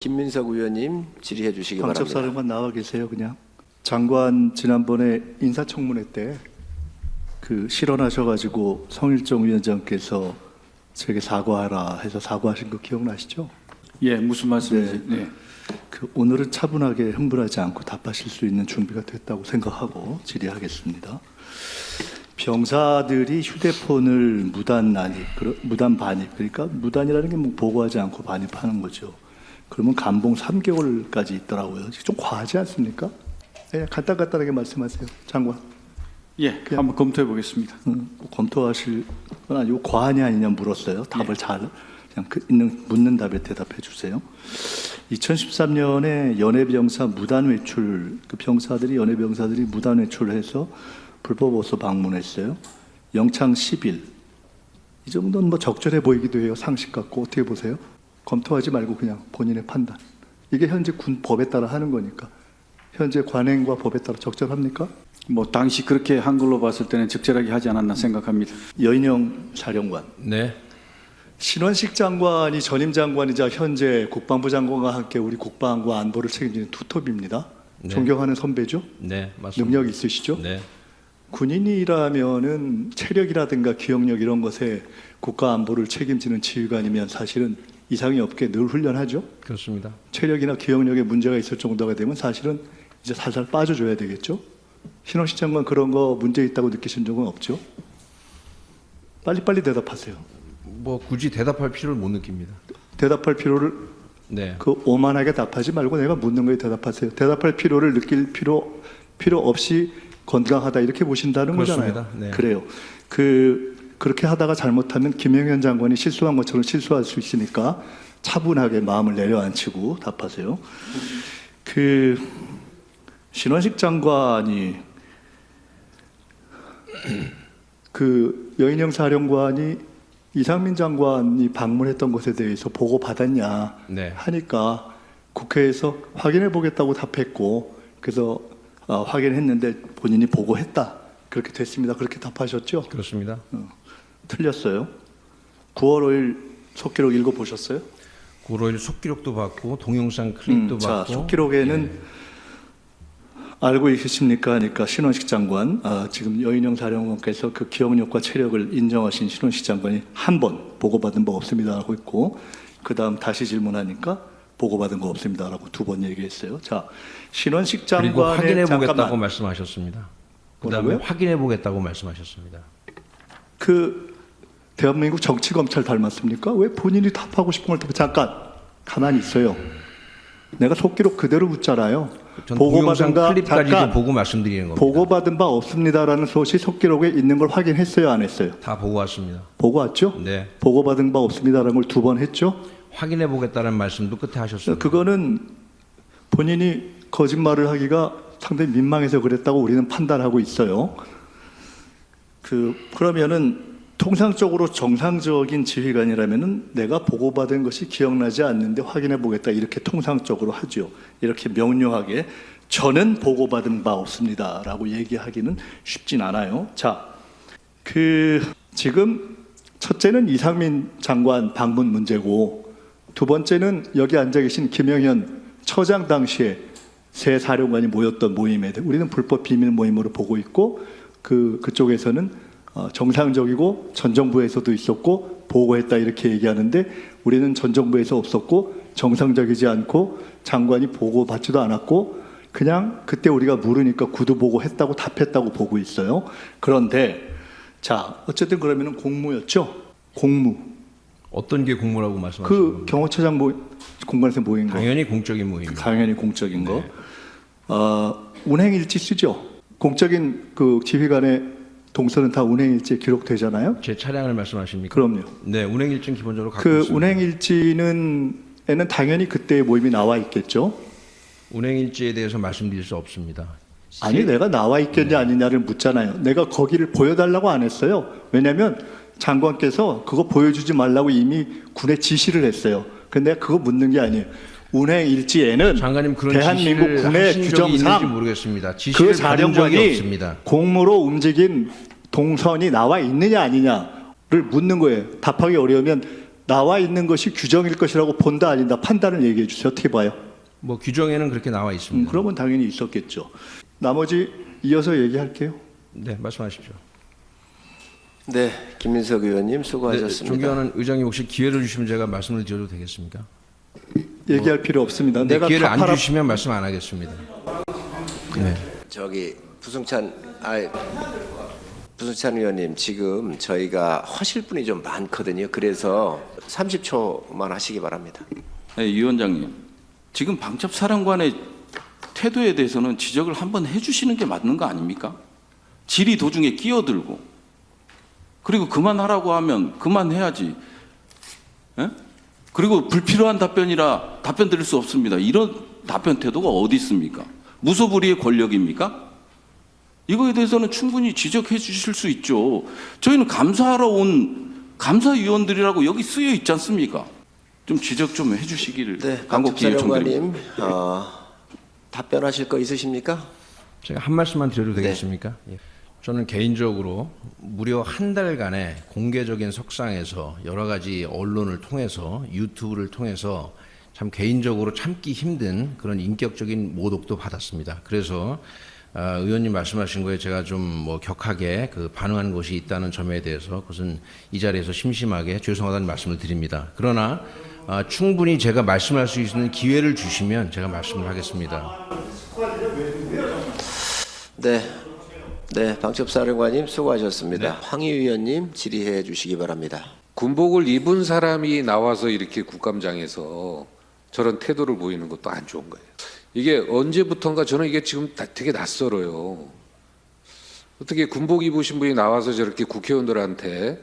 김민석 의원님 질의해 주시기 바랍니다. 광첩사령관 나와 계세요. 그냥 장관 지난번에 인사청문회 때 실언하셔가지고 성일종 위원장께서 제게 사과하라 해서 사과하신 거 기억나시죠? 예, 무슨 말씀이세요? 네. 네. 오늘은 차분하게 흥분하지 않고 답하실 수 있는 준비가 됐다고 생각하고 질의하겠습니다. 병사들이 휴대폰을 무단 반입, 그러니까 무단이라는 게 뭐 보고하지 않고 반입하는 거죠. 그러면 감봉 3개월까지 있더라고요. 좀 과하지 않습니까? 네, 간단하게 말씀하세요, 장관. 예, 한번 검토해 보겠습니다. 검토하실 건 아니고 과하냐 아니냐 물었어요. 답을 잘 그냥 묻는 답에 대답해 주세요. 2013년에 연해병사 무단 외출, 연해 병사들이 무단 외출해서 불법 어소 방문했어요. 영창 10일. 이 정도는 뭐 적절해 보이기도 해요. 상식 갖고 어떻게 보세요? 검토하지 말고 그냥 본인의 판단. 이게 현재 군 법에 따라 하는 거니까. 현재 관행과 법에 따라 적절합니까? 뭐 당시 그렇게 한 걸로 봤을 때는 적절하게 하지 않았나 생각합니다. 여인영 사령관. 네. 신원식 장관이 전임 장관이자 현재 국방부 장관과 함께 우리 국방과 안보를 책임지는 투톱입니다. 네. 존경하는 선배죠? 네, 맞습니다. 능력 있으시죠? 네. 군인이라면은 체력이라든가 기억력 이런 것에 국가 안보를 책임지는 지휘관이면 사실은 이상이 없게 늘 훈련하죠. 그렇습니다. 체력이나 기억력에 문제가 있을 정도가 되면 사실은 이제 살살 빠져줘야 되겠죠. 신원식 장관 그런 거 문제 있다고 느끼신 적은 없죠? 빨리빨리 대답하세요. 뭐 굳이 대답할 필요를 못 느낍니다. 대답할 필요를 네. 오만하게 답하지 말고 내가 묻는 거에 대답하세요. 대답할 필요를 느낄 필요 없이 건강하다 이렇게 보신다는 그렇습니다. 거잖아요. 네. 그래요. 그렇게 하다가 잘못하면 김영현 장관이 실수한 것처럼 실수할 수 있으니까 차분하게 마음을 내려앉히고 답하세요. 신원식 장관이 여인영 사령관이 이상민 장관이 방문했던 것에 대해서 보고 받았냐 네. 하니까 국회에서 확인해 보겠다고 답했고 그래서 확인했는데 본인이 보고했다 그렇게 됐습니다. 그렇게 답하셨죠? 그렇습니다. 틀렸어요. 9월 5일 속기록 읽어보셨어요? 9월 5일 속기록도 받고 동영상 클립도 자, 받고. 속기록에는 알고 계십니까? 하니까 신원식 장관, 지금 여인영 사령관께서 그 기억력과 체력을 인정하신 신원식 장관이 한 번 보고받은 바 없습니다라고 했고 그 다음 다시 질문하니까 보고받은 거 없습니다라고 2번 얘기했어요. 자, 신원식 장관의 그리고 확인해 보겠다고 잠깐만. 말씀하셨습니다. 그다음에 뭐라고요? 확인해 보겠다고 말씀하셨습니다. 대한민국 정치 검찰 닮았습니까? 왜 본인이 답하고 싶은 걸 잠깐 가만히 있어요. 내가 속기록 그대로 묻잖아요. 전 동영상 클립까지도 잠깐 보고 말씀드리는 겁니다. 보고받은 바 없습니다라는 소식 속기록에 있는 걸 확인했어요, 안 했어요? 다 보고 왔습니다. 보고 왔죠? 네. 보고받은 바 없습니다라는 걸 2번 했죠? 확인해 보겠다는 말씀도 끝에 하셨습니다. 그거는 본인이 거짓말을 하기가 상당히 민망해서 그랬다고 우리는 판단하고 있어요. 그러면은 통상적으로 정상적인 지휘관이라면은 내가 보고받은 것이 기억나지 않는데 확인해 보겠다 이렇게 통상적으로 하죠. 이렇게 명료하게 저는 보고받은 바 없습니다라고 얘기하기는 쉽진 않아요. 자, 지금 첫째는 이상민 장관 방문 문제고 두 번째는 여기 앉아 계신 김영현 처장 당시에 세 사령관이 모였던 모임에 우리는 불법 비밀 모임으로 보고 있고 그쪽에서는 정상적이고 전 정부에서도 있었고 보고했다 이렇게 얘기하는데 우리는 전 정부에서 없었고 정상적이지 않고 장관이 보고받지도 않았고 그냥 그때 우리가 물으니까 구두 보고했다고 답했다고 보고 있어요. 그런데 자 어쨌든 그러면은 공무였죠. 공무. 어떤 게 공무라고 말씀하시는 겁니까? 경호처장 공간에서 모인 거. 당연히 공적인 모임입니다. 당연히 공적인 거. 네. 운행일지 쓰죠. 공적인 지휘관의 동선은 다 운행일지에 기록되잖아요. 제 차량을 말씀하십니까? 그럼요. 네, 운행일증 기본적으로 갖고 있습니다. 운행일지에는 당연히 그때의 모임이 나와 있겠죠. 운행일지에 대해서 말씀드릴 수 없습니다. 아니 내가 나와 있겠냐 아니냐를 묻잖아요. 내가 거기를 보여달라고 안 했어요. 왜냐하면 장관께서 그거 보여주지 말라고 이미 군에 지시를 했어요. 근데 내가 그거 묻는 게 아니에요. 운행일지에는 장관님 그런 대한민국 지시를 군의 하신 적이 있는지 규정상 모르겠습니다. 지시를 그 받은 적이 사령관이 없습니다. 공무로 움직인 동선이 나와 있느냐 아니냐를 묻는 거예요. 답하기 어려우면 나와 있는 것이 규정일 것이라고 본다 아니다 판단을 얘기해 주세요. 어떻게 봐요? 뭐 규정에는 그렇게 나와 있습니다. 그러면 당연히 있었겠죠. 나머지 이어서 얘기할게요. 네, 말씀하십시오. 네, 김민석 의원님 네, 수고하셨습니다. 존경하는 의장님 혹시 기회를 주시면 제가 말씀을 드려도 되겠습니까? 얘기할 필요 없습니다. 네, 내가 기회를 다 안 팔아 주시면 말씀 안 하겠습니다. 네. 저기 부승찬 의원님, 지금 저희가 하실 분이 좀 많거든요. 그래서 30초만 하시기 바랍니다. 네, 위원장님. 지금 방첩사령관의 태도에 대해서는 지적을 한번 해주시는 게 맞는 거 아닙니까? 질의 도중에 끼어들고 그리고 그만하라고 하면 그만해야지. 예? 그리고 불필요한 답변이라 답변 드릴 수 없습니다. 이런 답변 태도가 어디 있습니까? 무소불위의 권력입니까? 이거에 대해서는 충분히 지적해 주실 수 있죠. 저희는 감사하러 온 감사위원들이라고 여기 쓰여 있지 않습니까? 좀 지적 좀 해주시기를 네, 간곡히 방첩사령관님 요청드립니다. 답변하실 거 있으십니까? 제가 한 말씀만 드려도 되겠습니까? 예. 저는 개인적으로 무려 한 달간의 공개적인 석상에서 여러 가지 언론을 통해서 유튜브를 통해서 참 개인적으로 참기 힘든 그런 인격적인 모독도 받았습니다. 그래서 의원님 말씀하신 거에 제가 좀 뭐 격하게 반응한 것이 있다는 점에 대해서 그것은 이 자리에서 심심하게 죄송하다는 말씀을 드립니다. 그러나 충분히 제가 말씀할 수 있는 기회를 주시면 제가 말씀을 하겠습니다. 네, 방첩사령관님 수고하셨습니다. 황희 의원님 질의해 주시기 바랍니다. 군복을 입은 사람이 나와서 이렇게 국감장에서 저런 태도를 보이는 것도 안 좋은 거예요. 이게 언제부턴가 저는 이게 지금 되게 낯설어요. 어떻게 군복 입으신 분이 나와서 저렇게 국회의원들한테,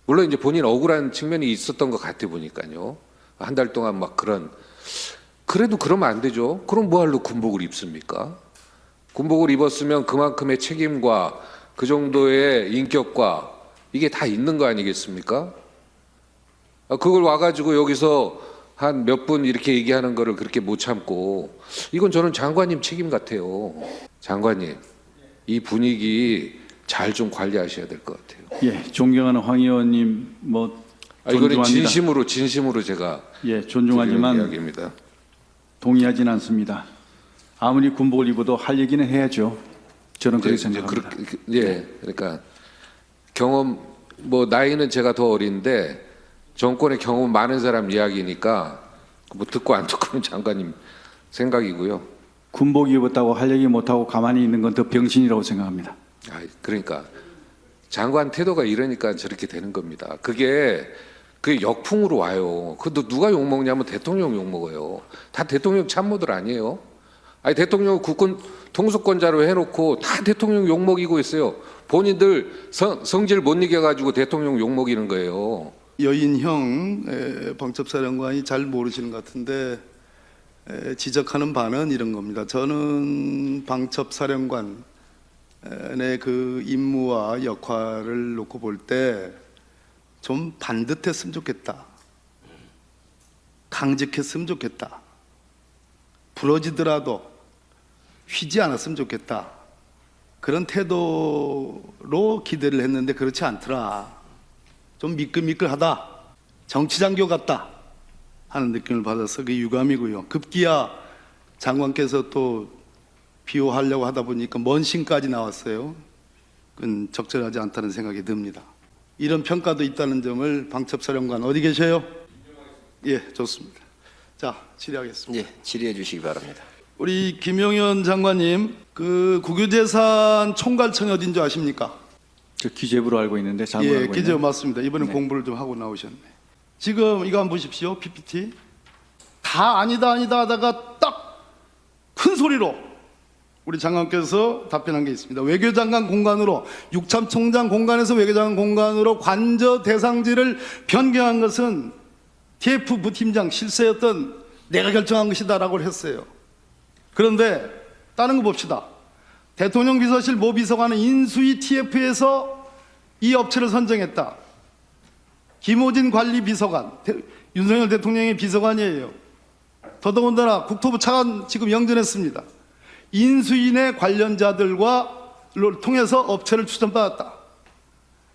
물론 이제 본인 억울한 측면이 있었던 것 같아 보니까요. 한 달 동안 막 그래도 그러면 안 되죠. 그럼 뭐하러 군복을 입습니까? 군복을 입었으면 그만큼의 책임과 그 정도의 인격과 이게 다 있는 거 아니겠습니까? 그걸 와가지고 여기서 한 몇 분 이렇게 얘기하는 거를 그렇게 못 참고, 이건 저는 장관님 책임 같아요. 장관님, 이 분위기 잘 좀 관리하셔야 될 것 같아요. 예, 존경하는 황 의원님 이거는 존중합니다. 진심으로 제가 예, 존중하지만 이야기입니다. 동의하진 않습니다. 아무리 군복을 입어도 할 얘기는 해야죠. 저는 그렇게 이제 생각합니다. 그러니까 경험, 뭐 나이는 제가 더 어린데 정권의 경험 많은 사람 이야기니까 뭐 듣고 안 듣고는 장관님 생각이고요. 군복 입었다고 할 얘기 못하고 가만히 있는 건 더 병신이라고 생각합니다. 그러니까 장관 태도가 이러니까 저렇게 되는 겁니다. 그게 역풍으로 와요. 그도 누가 욕 먹냐면 대통령 욕 먹어요. 다 대통령 참모들 아니에요? 대통령 국군 통수권자로 해놓고 다 대통령 욕 먹이고 있어요. 본인들 성질 못 이겨가지고 대통령 욕 먹이는 거예요. 여인형 방첩사령관이 잘 모르시는 것 같은데 지적하는 바는 이런 겁니다. 저는 방첩사령관의 그 임무와 역할을 놓고 볼 때 좀 반듯했으면 좋겠다. 강직했으면 좋겠다. 부러지더라도 휘지 않았으면 좋겠다. 그런 태도로 기대를 했는데 그렇지 않더라. 좀 미끌미끌하다. 정치장교 같다 하는 느낌을 받아서 그게 유감이고요. 급기야 장관께서 또 비호하려고 하다 보니까 먼 신까지 나왔어요. 그건 적절하지 않다는 생각이 듭니다. 이런 평가도 있다는 점을 방첩사령관 어디 계셔요? 예, 좋습니다. 자, 질의하겠습니다. 예, 질의해 주시기 바랍니다. 우리 김용현 장관님, 그 국유재산 총괄청이 어딘 줄 아십니까? 저 기재부로 알고 있는데 잘못 알고 예, 있네요. 기재부 맞습니다. 이번에 네. 공부를 좀 하고 나오셨네. 지금 이거 한번 보십시오. PPT. 다 아니다 하다가 딱 큰 소리로 우리 장관께서 답변한 게 있습니다. 외교장관 공간으로, 육참총장 공간에서 외교장관 공간으로 관저 대상지를 변경한 것은 TF 부팀장 실세였던 내가 결정한 것이다라고 했어요. 그런데 다른 거 봅시다. 대통령 비서실 모 비서관은 인수위 TF에서 이 업체를 선정했다. 김호진 관리 비서관, 윤석열 대통령의 비서관이에요. 더더군다나 국토부 차관 지금 영전했습니다. 인수위 내 관련자들과 통해서 업체를 추천받았다.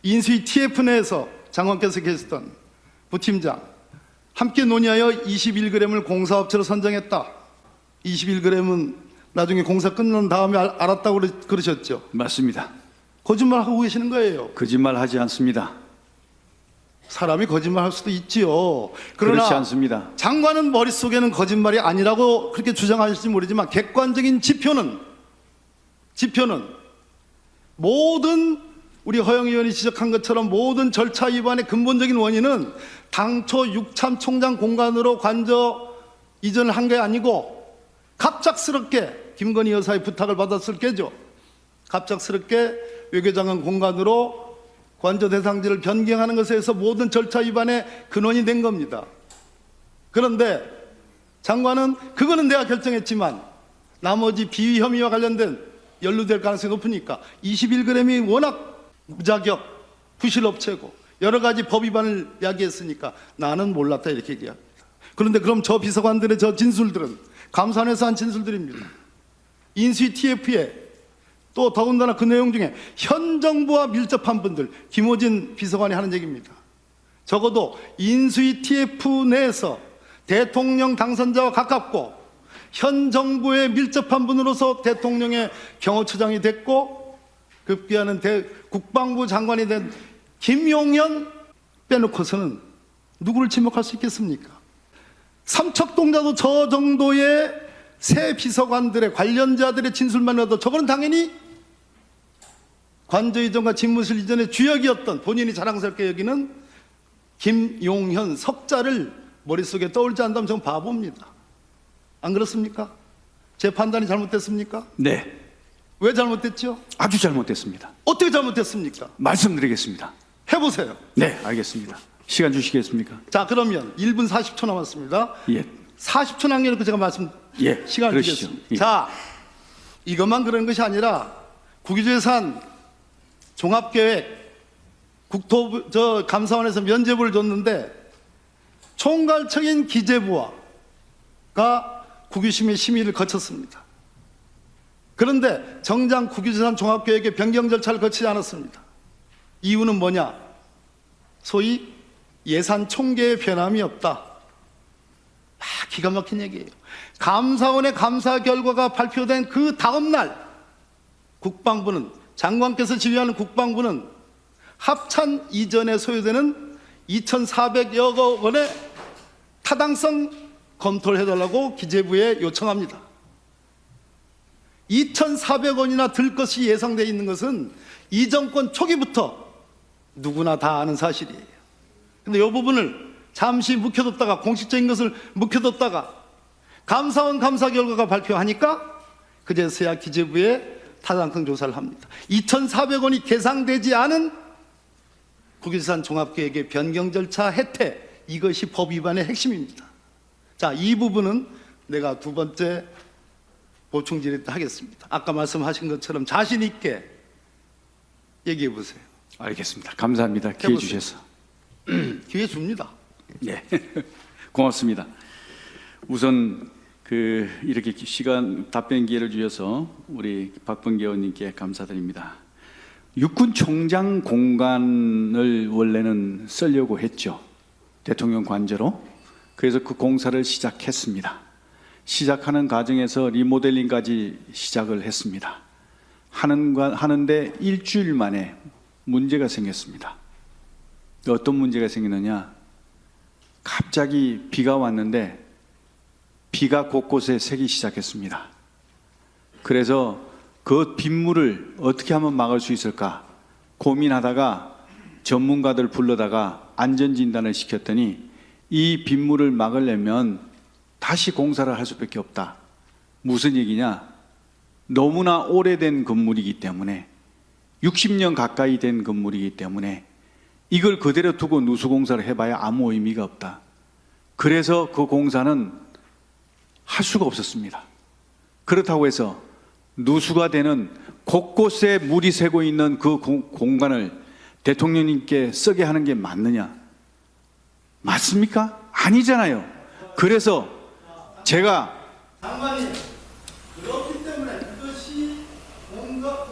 인수위 TF 내에서 장관께서 계셨던 부팀장 함께 논의하여 21g을 공사업체로 선정했다. 21g은 나중에 공사 끝난 다음에 알았다고 그러셨죠. 맞습니다. 거짓말하고 계시는 거예요. 거짓말하지 않습니다. 사람이 거짓말할 수도 있지요. 그러나 그렇지 않습니다. 장관은 머릿속에는 거짓말이 아니라고 그렇게 주장하실지 모르지만 객관적인 지표는 모든 우리 허영 의원이 지적한 것처럼 모든 절차 위반의 근본적인 원인은 당초 육참 총장 공간으로 관저 이전을 한 게 아니고 갑작스럽게 김건희 여사의 부탁을 받았을 게죠. 갑작스럽게 외교장관 공간으로 관저 대상지를 변경하는 것에서 모든 절차 위반의 근원이 된 겁니다. 그런데 장관은 그거는 내가 결정했지만 나머지 비위 혐의와 관련된 연루될 가능성이 높으니까 21g이 워낙 무자격, 부실업체고 여러 가지 법 위반을 이야기했으니까 나는 몰랐다 이렇게 얘기합니다. 그런데 그럼 저 비서관들의 저 진술들은 감사원에서 한 진술들입니다. 인수위 TF에 또 더군다나 그 내용 중에 현 정부와 밀접한 분들, 김호진 비서관이 하는 얘기입니다. 적어도 인수위 TF 내에서 대통령 당선자와 가깝고 현 정부에 밀접한 분으로서 대통령의 경호처장이 됐고 급기야는 국방부 장관이 된 김용현 빼놓고서는 누구를 지목할 수 있겠습니까? 삼척동자도 저 정도의 새 비서관들의 관련자들의 진술만 해도 저거는 당연히 관저 이전과 집무실 이전의 주역이었던 본인이 자랑스럽게 여기는 김용현 석자를 머릿속에 떠올지 않다면 전 바보입니다. 안 그렇습니까? 제 판단이 잘못됐습니까? 네, 왜 잘못됐죠? 아주 잘못됐습니다. 어떻게 잘못됐습니까? 말씀드리겠습니다. 해보세요. 네, 알겠습니다. 시간 주시겠습니까? 자, 그러면 1분 40초 남았습니다. 예, 40초 남겨놓고 제가 예, 시간을 그러시죠. 드리겠습니다. 예. 자, 이것만 그런 것이 아니라 국유재산 종합계획 국토부 감사원에서 면제부를 줬는데 총괄청인 기재부가 국유심의 심의를 거쳤습니다. 그런데 정작 국유재산 종합계획의 변경 절차를 거치지 않았습니다. 이유는 뭐냐? 소위 예산 총계의 변함이 없다. 기가 막힌 얘기예요. 감사원의 감사 결과가 발표된 그 다음 날 국방부는 장관께서 지휘하는 국방부는 합참 이전에 소요되는 2,400여 원의 타당성 검토를 해달라고 기재부에 요청합니다. 2,400원이나 들 것이 예상되어 있는 것은 이 정권 초기부터 누구나 다 아는 사실이에요. 근데 이 부분을 잠시 묵혀뒀다가 공식적인 것을 묵혀뒀다가 감사원 감사 결과가 발표하니까 그제서야 기재부에 타당성 조사를 합니다. 2,400원이 계상되지 않은 국유재산 종합계획의 변경 절차 혜택, 이것이 법 위반의 핵심입니다. 자, 이 부분은 내가 두 번째 보충 질의 때 하겠습니다. 아까 말씀하신 것처럼 자신 있게 얘기해 보세요. 알겠습니다. 감사합니다. 기회 해보세요. 주셔서. 기회 줍니다. 예, 고맙습니다. 우선 이렇게 시간 답변 기회를 주셔서 우리 박범계 의원님께 감사드립니다. 육군 총장 공간을 원래는 쓰려고 했죠. 대통령 관저로. 그래서 그 공사를 시작했습니다. 시작하는 과정에서 리모델링까지 시작을 했습니다. 하는데 일주일 만에 문제가 생겼습니다. 어떤 문제가 생기느냐? 갑자기 비가 왔는데 비가 곳곳에 새기 시작했습니다. 그래서 그 빗물을 어떻게 하면 막을 수 있을까 고민하다가 전문가들 불러다가 안전진단을 시켰더니 이 빗물을 막으려면 다시 공사를 할 수밖에 없다. 무슨 얘기냐? 너무나 오래된 건물이기 때문에 60년 가까이 된 건물이기 때문에 이걸 그대로 두고 누수공사를 해봐야 아무 의미가 없다. 그래서 그 공사는 할 수가 없었습니다. 그렇다고 해서 누수가 되는 곳곳에 물이 새고 있는 그 공간을 대통령님께 쓰게 하는 게 맞느냐? 맞습니까? 아니잖아요. 그래서 제가 장관님, 그렇기 때문에 그것이 뭔가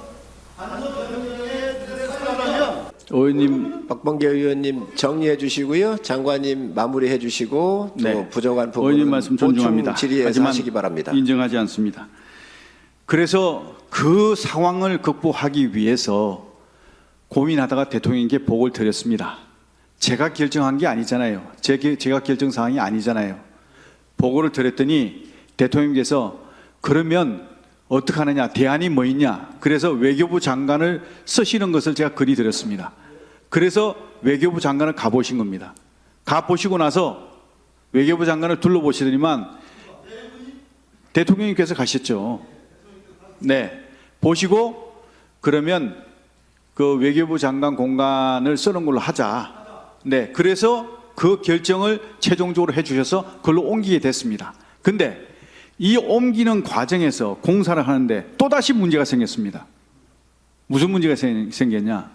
안전 변경에 들어가려면 의원님, 박범계 의원님 정리해 주시고요. 장관님 마무리해 주시고 또 네. 부족한 부분은 의원님 말씀 존중합니다. 보충 질의해서 하지만 하시기 바랍니다. 인정하지 않습니다. 그래서 그 상황을 극복하기 위해서 고민하다가 대통령께 보고를 드렸습니다. 제가 결정한 게 아니잖아요. 제가 결정 사항이 아니잖아요. 보고를 드렸더니 대통령께서 그러면 어떻게 하느냐, 대안이 뭐 있냐. 그래서 외교부 장관을 쓰시는 것을 제가 건의드렸습니다. 그래서 외교부 장관을 가보신 겁니다. 가보시고 나서 외교부 장관을 둘러보시더니만 대통령님께서 가셨죠. 네. 보시고 그러면 그 외교부 장관 공간을 쓰는 걸로 하자. 네. 그래서 그 결정을 최종적으로 해주셔서 그걸로 옮기게 됐습니다. 근데 이 옮기는 과정에서 공사를 하는데 또다시 문제가 생겼습니다. 무슨 문제가 생겼냐?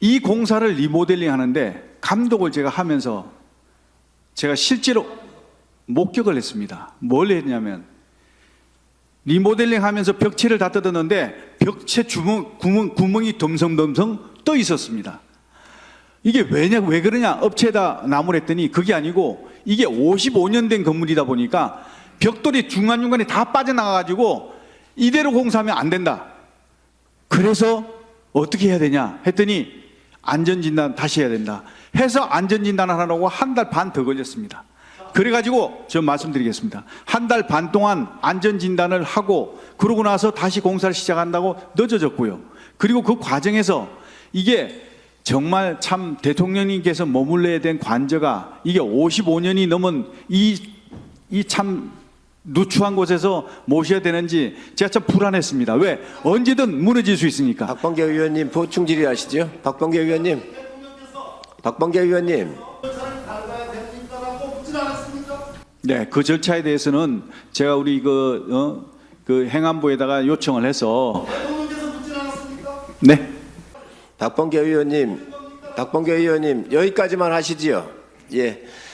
이 공사를 리모델링 하는데 감독을 제가 하면서 제가 실제로 목격을 했습니다. 뭘 했냐면 리모델링 하면서 벽체를 다 뜯었는데 벽체 구멍이 덤성덤성 떠 있었습니다. 이게 왜 그러냐? 업체에다 나무를 했더니 그게 아니고 이게 55년 된 건물이다 보니까 벽돌이 중간중간에 다 빠져나가가지고 이대로 공사하면 안 된다. 그래서 어떻게 해야 되냐 했더니 안전진단 다시 해야 된다. 해서 안전진단을 하려고 1달 반 더 걸렸습니다. 그래가지고 저 말씀드리겠습니다. 1달 반 동안 안전진단을 하고 그러고 나서 다시 공사를 시작한다고 늦어졌고요. 그리고 그 과정에서 이게 정말 참 대통령님께서 머물러야 된 관저가 이게 55년이 넘은 이 참 누추한 곳에서 모셔야 되는지 제가 참 불안했습니다. 왜? 언제든 무너질 수 있으니까. 박범계 의원님 보충 질의하시죠. 박범계 의원님. 박범계 의원님. 네, 그 절차에 대해서는 제가 우리 그 행안부에다가 요청을 해서 네. 박범계 의원님 여기까지만 하시지요. 예.